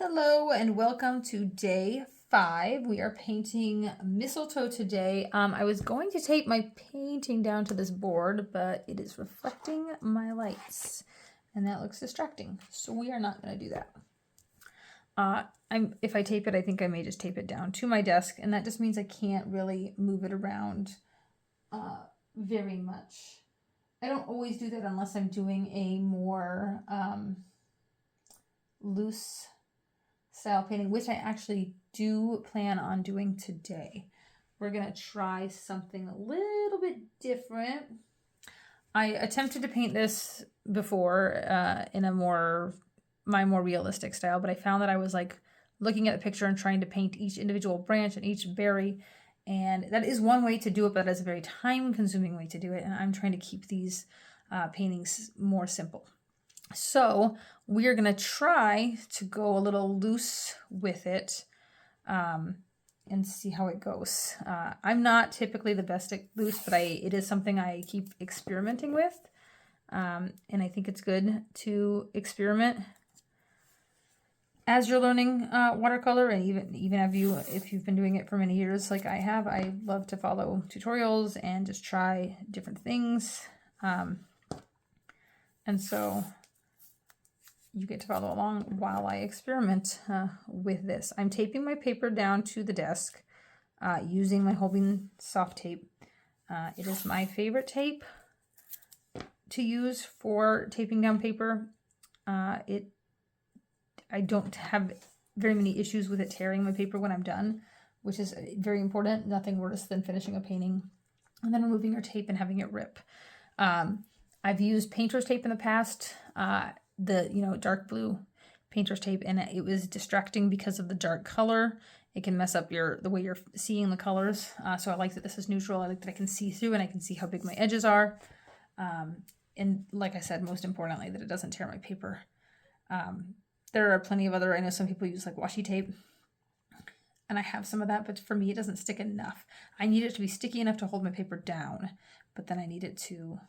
Hello and welcome to day 5. We are painting mistletoe today. I was going to tape my painting down to this board, but it is reflecting my lights and that looks distracting. So we are not going to do that. If I tape it, I think I may just tape it down to my desk, and that just means I can't really move it around very much. I don't always do that unless I'm doing a more loose style painting, which I actually do plan on doing today. We're going to try something a little bit different. I attempted to paint this before in a my more realistic style, but I found that I was like looking at the picture and trying to paint each individual branch and each berry, and that is one way to do it, but that is a very time-consuming way to do it, and I'm trying to keep these paintings more simple. So we're going to try to go a little loose with it and see how it goes. I'm not typically the best at loose, but it is something I keep experimenting with. And I think it's good to experiment as you're learning watercolor, and even if you've been doing it for many years like I have. I love to follow tutorials and just try different things. And so you get to follow along while I experiment with this. I'm taping my paper down to the desk using my Holbein soft tape. It is my favorite tape to use for taping down paper. I don't have very many issues with it tearing my paper when I'm done, which is very important. Nothing worse than finishing a painting and then removing your tape and having it rip. I've used painter's tape in the past. The dark blue painter's tape, and it was distracting because of the dark color. It can mess up the way you're seeing the colors. So I like that this is neutral. I like that I can see through and I can see how big my edges are. And like I said, most importantly, that it doesn't tear my paper. There are plenty of I know some people use like washi tape, and I have some of that, but for me, it doesn't stick enough. I need it to be sticky enough to hold my paper down, but then I need it to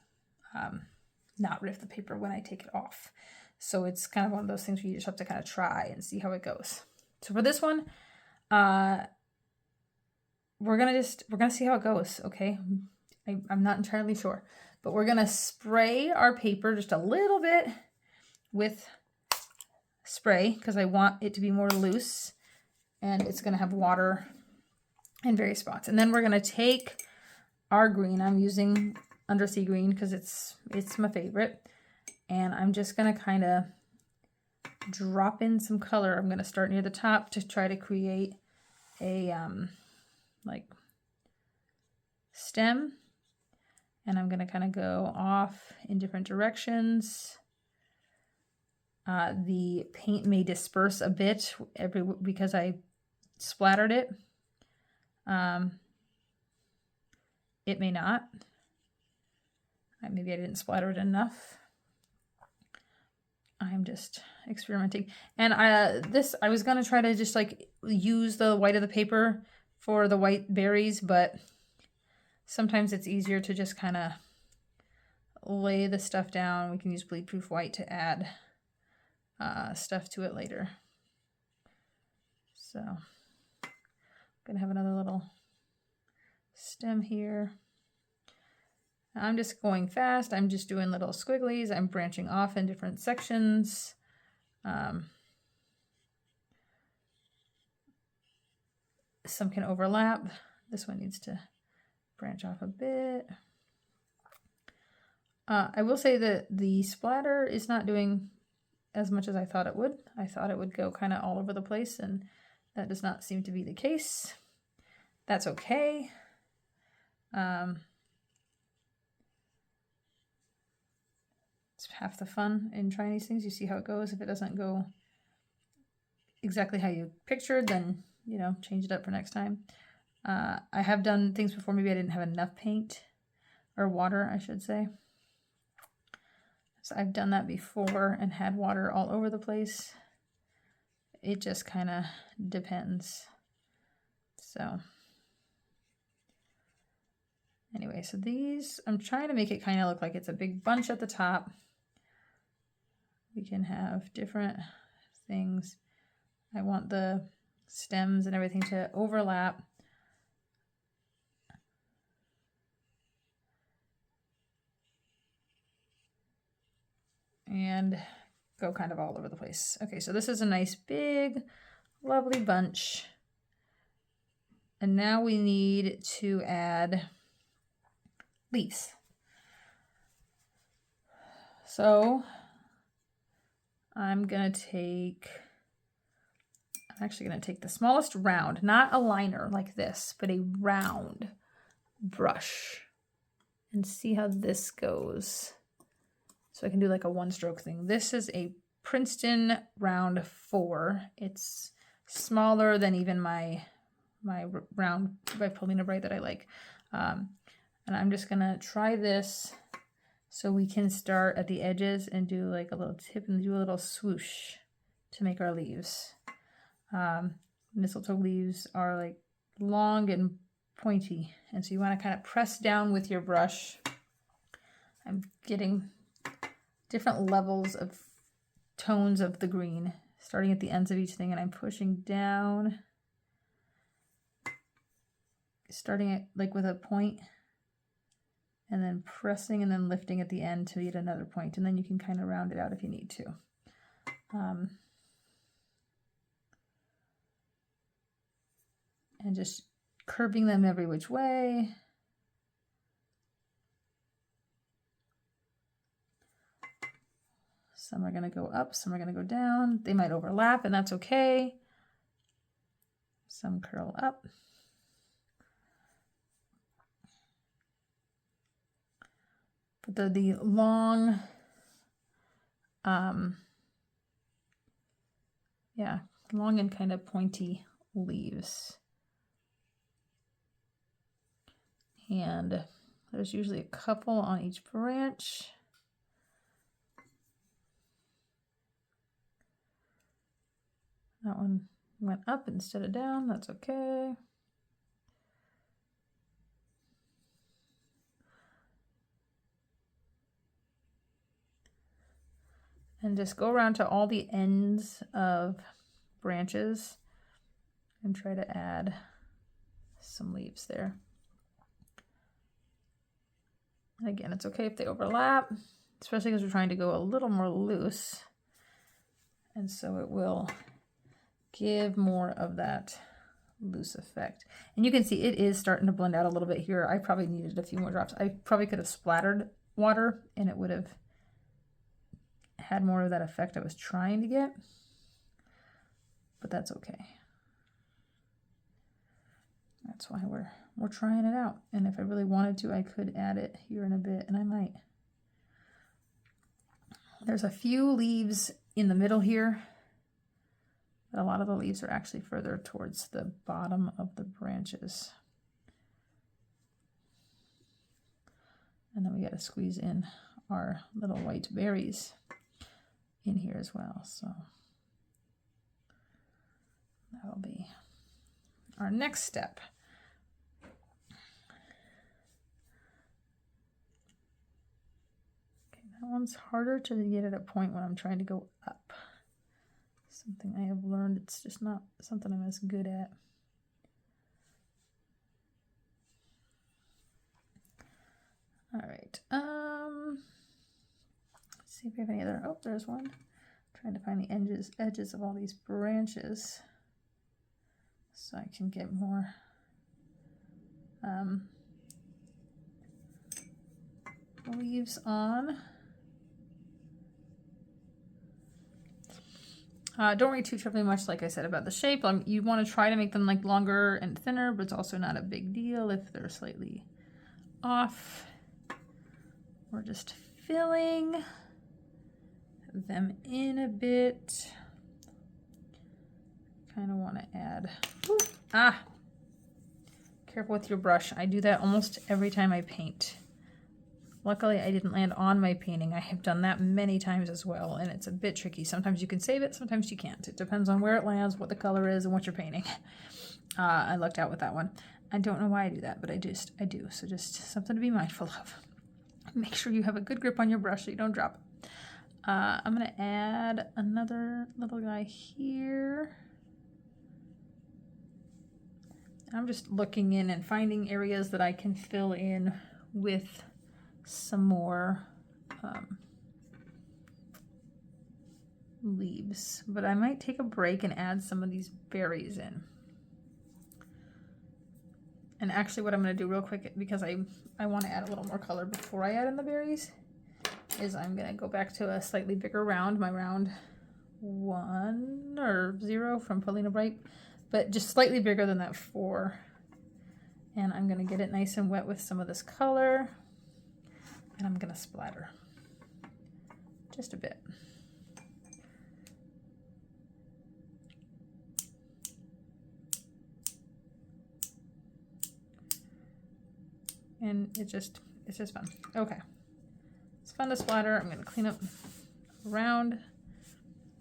not rip the paper when I take it off. So it's kind of one of those things where you just have to kind of try and see how it goes. So for this one, we're gonna see how it goes. Okay, I'm not entirely sure, but we're gonna spray our paper just a little bit with spray because I want it to be more loose, and it's gonna have water in various spots. And then we're gonna take our green. I'm using Undersea green because it's my favorite, and I'm just gonna kind of drop in some color. I'm gonna start near the top to try to create a like stem, and I'm gonna kind of go off in different directions. The paint may disperse a bit because I splattered it. It may not. Maybe I didn't splatter it enough. I'm just experimenting. And I was going to try to just like use the white of the paper for the white berries, but sometimes it's easier to just kind of lay the stuff down. We can use bleed proof white to add stuff to it later. So I'm going to have another little stem here. I'm just going fast. I'm just doing little squigglies. I'm branching off in different sections. Some can overlap. This one needs to branch off a bit. I will say that the splatter is not doing as much as I thought it would. I thought it would go kind of all over the place, and that does not seem to be the case. That's okay. It's half the fun in trying these things. You see how it goes. If it doesn't go exactly how you pictured, then, change it up for next time. I have done things before. Maybe I didn't have enough paint or water, I should say. So I've done that before and had water all over the place. It just kind of depends. So anyway, so these, I'm trying to make it kind of look like it's a big bunch at the top. We can have different things. I want the stems and everything to overlap. And go kind of all over the place. Okay, so this is a nice big, lovely bunch. And now we need to add leaves. So I'm actually gonna take the smallest round, not a liner like this, but a round brush and see how this goes. So I can do like a 1-stroke thing. This is a Princeton round 4. It's smaller than even my round by Perylene Bright that I like. And I'm just gonna try this so we can start at the edges and do like a little tip and do a little swoosh to make our leaves. Mistletoe leaves are like long and pointy, and so you want to kind of press down with your brush. I'm getting different levels of tones of the green, starting at the ends of each thing, and I'm pushing down, starting it like with a point, and then pressing and then lifting at the end to get another point, and then you can kind of round it out if you need to. And just curving them every which way. Some are going to go up, some are going to go down. They might overlap, and that's okay. Some curl up. But the long, long and kind of pointy leaves. And there's usually a couple on each branch. That one went up instead of down, that's okay. And just go around to all the ends of branches and try to add some leaves there. And again, it's okay if they overlap, especially because we're trying to go a little more loose. And so it will give more of that loose effect. And you can see it is starting to blend out a little bit here. I probably needed a few more drops. I probably could have splattered water and it would have had more of that effect I was trying to get. But that's okay. That's why we're trying it out. And if I really wanted to, I could add it here in a bit, and I might. There's a few leaves in the middle here, but a lot of the leaves are actually further towards the bottom of the branches. And then we got to squeeze in our little white berries in here as well. So that'll be our next step. That one's harder to get at a point when I'm trying to go up. Something I have learned, it's just not something I'm as good at. All right. Let's see if we have any other. Oh, there's one. I'm trying to find the edges of all these branches so I can get more leaves on. Don't worry too terribly much, like I said, about the shape. You want to try to make them like longer and thinner, but it's also not a big deal if they're slightly off. We're just filling them in a bit. Kind of want to add, careful with your brush. I do that almost every time I paint. Luckily, I didn't land on my painting. I have done that many times as well, and it's a bit tricky. Sometimes you can save it, sometimes you can't. It depends on where it lands, what the color is, and what you're painting. I lucked out with that one. I don't know why I do that, but I do. So just something to be mindful of. Make sure you have a good grip on your brush so you don't drop it. I'm going to add another little guy here. I'm just looking in and finding areas that I can fill in with some more leaves, but I might take a break and add some of these berries in. And actually what I'm going to do real quick, because I want to add a little more color before I add in the berries, is I'm going to go back to a slightly bigger round, my round 1 or 0 from Paulina Bright, but just slightly bigger than that 4. And I'm going to get it nice and wet with some of this color, and I'm going to splatter just a bit. And it's just fun. Okay, it's fun to splatter. I'm going to clean up around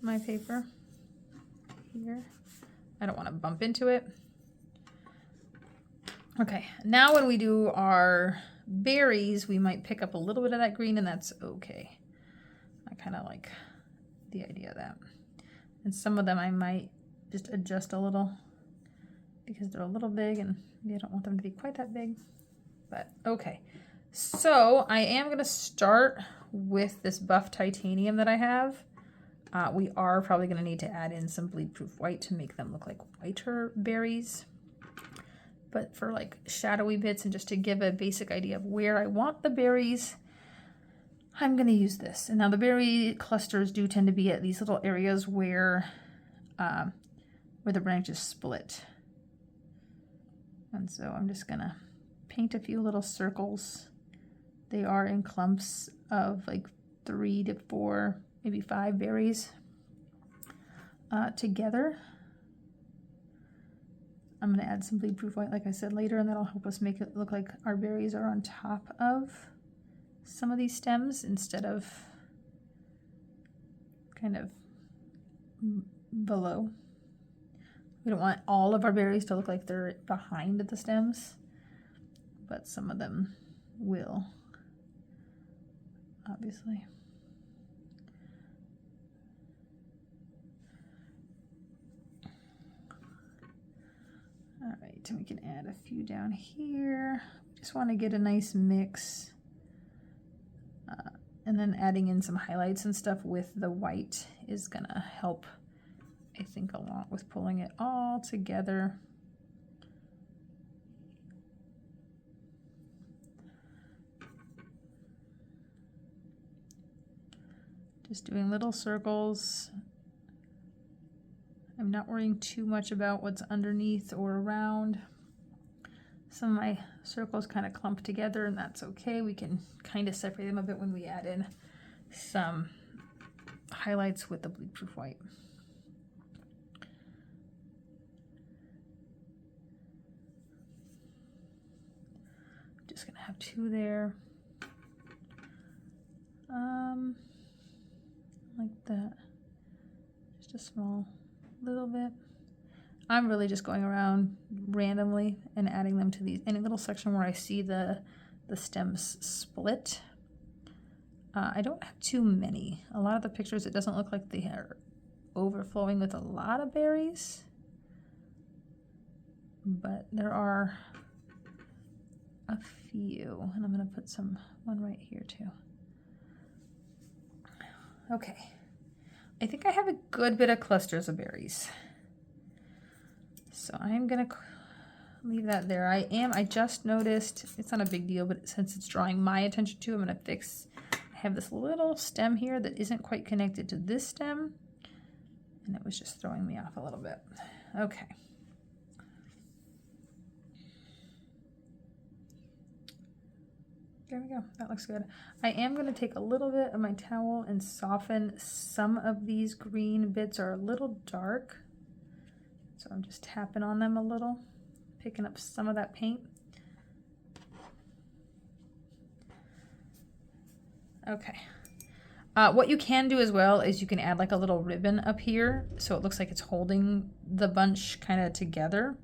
my paper here. I don't want to bump into it. Okay, now when we do our berries, we might pick up a little bit of that green, and that's okay. I kind of like the idea of that. And some of them I might just adjust a little because they're a little big and maybe I don't want them to be quite that big. But okay, so I am going to start with this buff titanium that I have. We are probably going to need to add in some bleed-proof white to make them look like whiter berries. But for like shadowy bits and just to give a basic idea of where I want the berries, I'm going to use this. And now the berry clusters do tend to be at these little areas where the branches split. And so I'm just going to paint a few little circles. They are in clumps of like 3 to 4, maybe 5 berries together. I'm going to add some bleed-proof white, like I said, later, and that'll help us make it look like our berries are on top of some of these stems instead of kind of below. We don't want all of our berries to look like they're behind the stems, but some of them will, obviously. All right, and we can add a few down here. Just want to get a nice mix. And then adding in some highlights and stuff with the white is gonna help, I think, a lot with pulling it all together. Just doing little circles. I'm not worrying too much about what's underneath or around. Some of my circles kind of clump together, and that's okay. We can kind of separate them a bit when we add in some highlights with the bleed-proof white. Just gonna have 2 there. Like that. Just a small little bit. I'm really just going around randomly and adding them to these, any little section where I see the stems split. I don't have too many. A lot of the pictures, it doesn't look like they are overflowing with a lot of berries, but there are a few, and I'm going to put one right here too. Okay, I think I have a good bit of clusters of berries. So I'm gonna leave that there. I just noticed, it's not a big deal, but since it's drawing my attention to, I'm gonna fix, I have this little stem here that isn't quite connected to this stem, and it was just throwing me off a little bit. Okay. There we go, that looks good. I am gonna take a little bit of my towel and soften some of these green bits are a little dark. So I'm just tapping on them a little, picking up some of that paint. Okay. What you can do as well is you can add like a little ribbon up here so it looks like it's holding the bunch kind of together.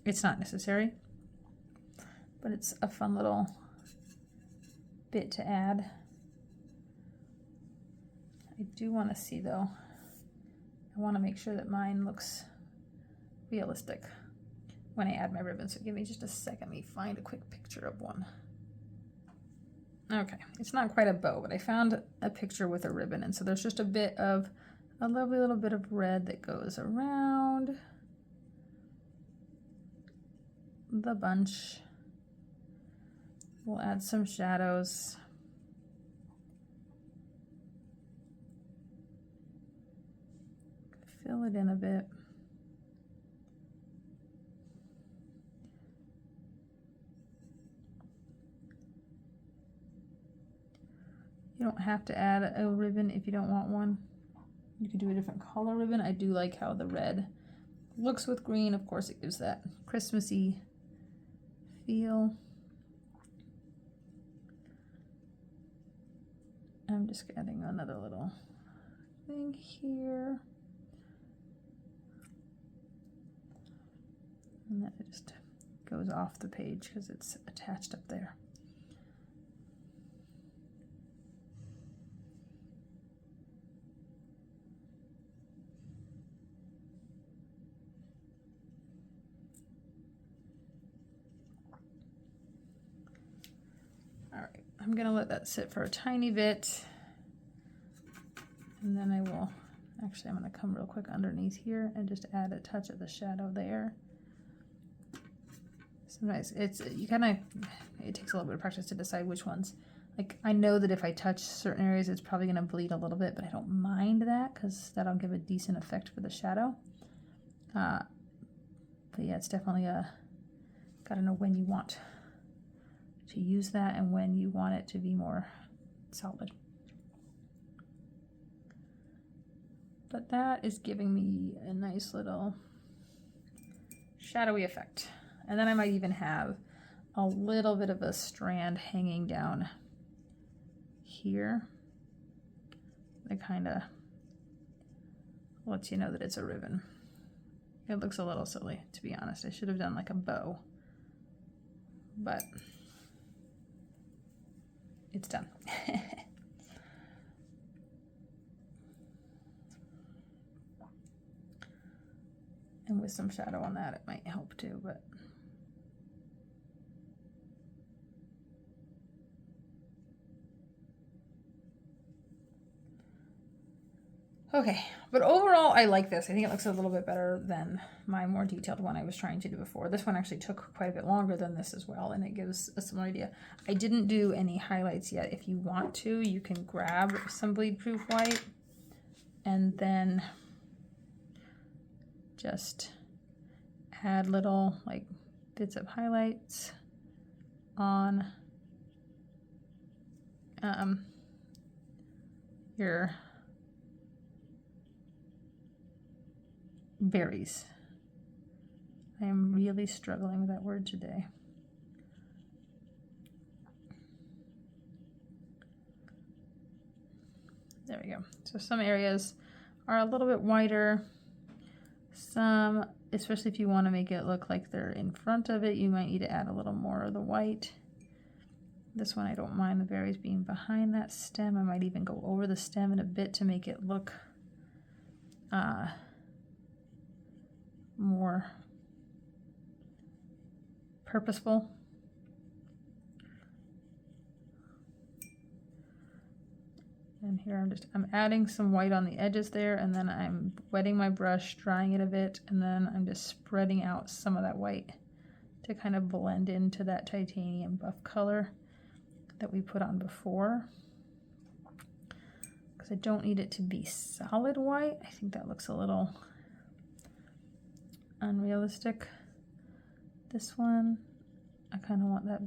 It's not necessary, but it's a fun little bit to add. I do want to see though, I want to make sure that mine looks realistic when I add my ribbon. So give me just a second, let me find a quick picture of one. Okay, it's not quite a bow, but I found a picture with a ribbon, and so there's just a lovely little bit of red that goes around the bunch. We'll add some shadows. Fill it in a bit. You don't have to add a ribbon if you don't want one. You could do a different color ribbon. I do like how the red looks with green. Of course, it gives that Christmassy feel. I'm just adding another little thing here. And then it just goes off the page because it's attached up there. All right, I'm gonna let that sit for a tiny bit. And then I will, actually I'm gonna come real quick underneath here and just add a touch of the shadow there. Sometimes it takes a little bit of practice to decide which ones. Like, I know that if I touch certain areas, it's probably gonna bleed a little bit, but I don't mind that because that'll give a decent effect for the shadow. But yeah, it's definitely gotta know when you want to use that and when you want it to be more solid. But that is giving me a nice little shadowy effect. And then I might even have a little bit of a strand hanging down here that kind of lets you know that it's a ribbon. It looks a little silly, to be honest. I should have done like a bow, but it's done. And with some shadow on that, it might help too, but okay, but overall I like this. I think it looks a little bit better than my more detailed one I was trying to do before. This one actually took quite a bit longer than this as well, and it gives a similar idea. I didn't do any highlights yet. If you want to, you can grab some bleed proof white and then just add little like bits of highlights on your berries. I am really struggling with that word today. There we go. So some areas are a little bit whiter. Some, especially if you want to make it look like they're in front of it, you might need to add a little more of the white. This one I don't mind the berries being behind that stem. I might even go over the stem in a bit to make it look more purposeful. And here I'm adding some white on the edges there, and then I'm wetting my brush, drying it a bit, and then I'm just spreading out some of that white to kind of blend into that titanium buff color that we put on before. Because I don't need it to be solid white. I think that looks a little unrealistic. This one, I kind of want that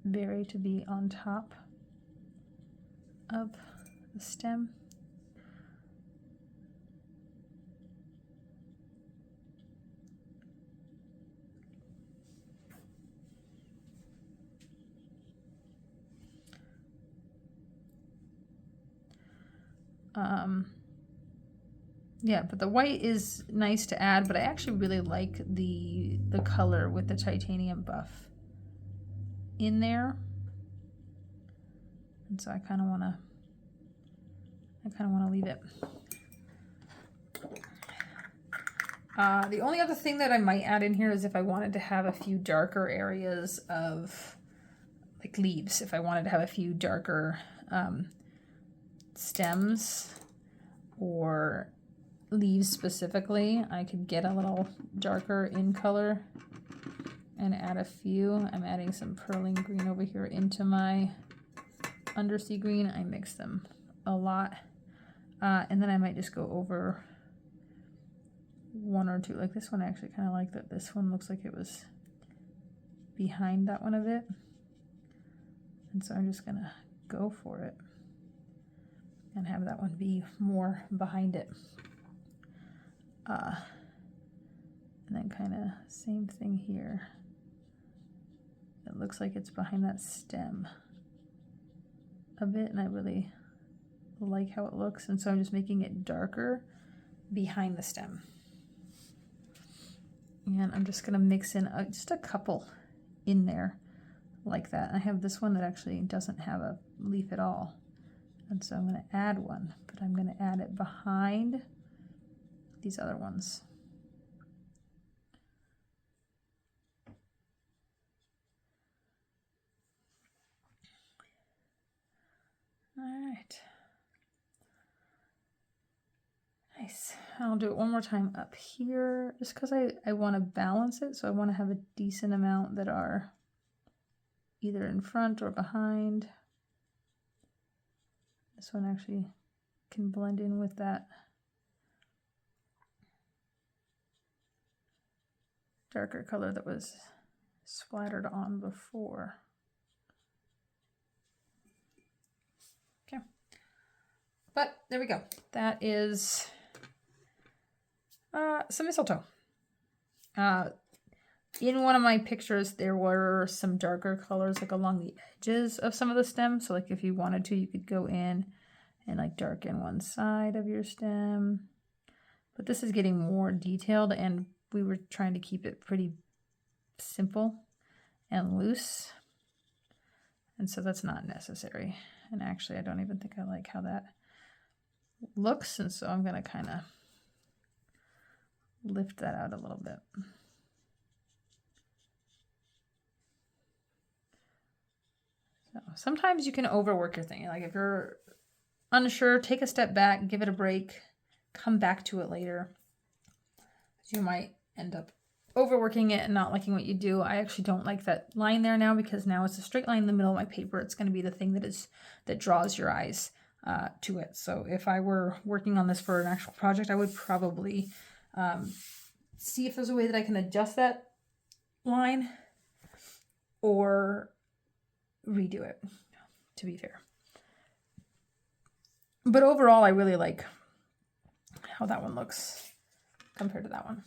berry to be on top of the stem. Yeah, but the white is nice to add, but I actually really like the color with the titanium buff in there. And so I kind of want to leave it. The only other thing that I might add in here is if I wanted to have a few darker areas of like leaves, if I wanted to have a few darker stems or leaves specifically, I could get a little darker in color and add a few. I'm adding some Perylene green over here into my Undersea green. I mix them a lot. And then I might just go over one or two. Like this one, I actually kind of like that. This one looks like it was behind that one a bit. And so I'm just gonna go for it and have that one be more behind it. And then kind of same thing here. It looks like it's behind that stem a bit, and I really like how it looks, and so I'm just making it darker behind the stem. And I'm just gonna mix in just a couple in there like that. I have this one that actually doesn't have a leaf at all, and so I'm gonna add one, but I'm gonna add it behind these other ones. All right. Nice. I'll do it one more time up here just because I want to balance it. So I want to have a decent amount that are either in front or behind. This one actually can blend in with that darker color that was splattered on before. Okay. But there we go. That is some mistletoe. In one of my pictures, there were some darker colors like along the edges of some of the stems. So like if you wanted to, you could go in and like darken one side of your stem. But this is getting more detailed, and we were trying to keep it pretty simple and loose. And so that's not necessary. And actually, I don't even think I like how that looks. And so I'm going to kind of lift that out a little bit. So sometimes you can overwork your thing. Like if you're unsure, take a step back, give it a break, come back to it later. You might end up overworking it and not liking what you do. I actually don't like that line there now, because now it's a straight line in the middle of my paper. It's going to be the thing that draws your eyes to it. So if I were working on this for an actual project, I would probably see if there's a way that I can adjust that line or redo it, to be fair. But overall, I really like how that one looks compared to that one.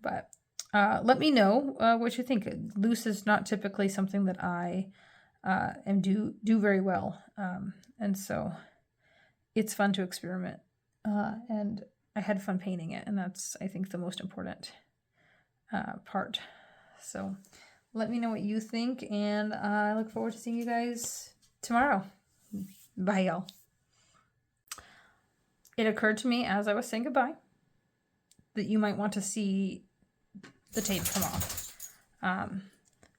But let me know what you think. Loose is not typically something that I do very well. And so it's fun to experiment. And I had fun painting it. And that's, I think, the most important part. So let me know what you think. And I look forward to seeing you guys tomorrow. Bye, y'all. It occurred to me as I was saying goodbye that you might want to see the tape come off.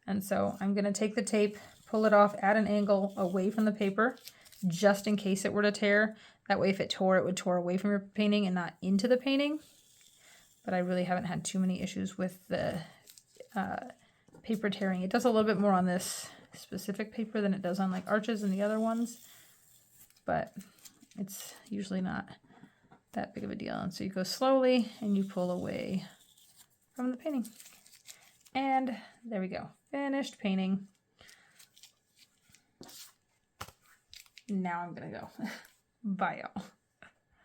And so I'm going to take the tape, pull it off at an angle away from the paper, just in case it were to tear. That way if it tore, it would tore away from your painting and not into the painting. But I really haven't had too many issues with the paper tearing. It does a little bit more on this specific paper than it does on like Arches and the other ones. But it's usually not that big of a deal. And so you go slowly and you pull away from the painting. And there we go. Finished painting. Now I'm gonna go. Bye, y'all.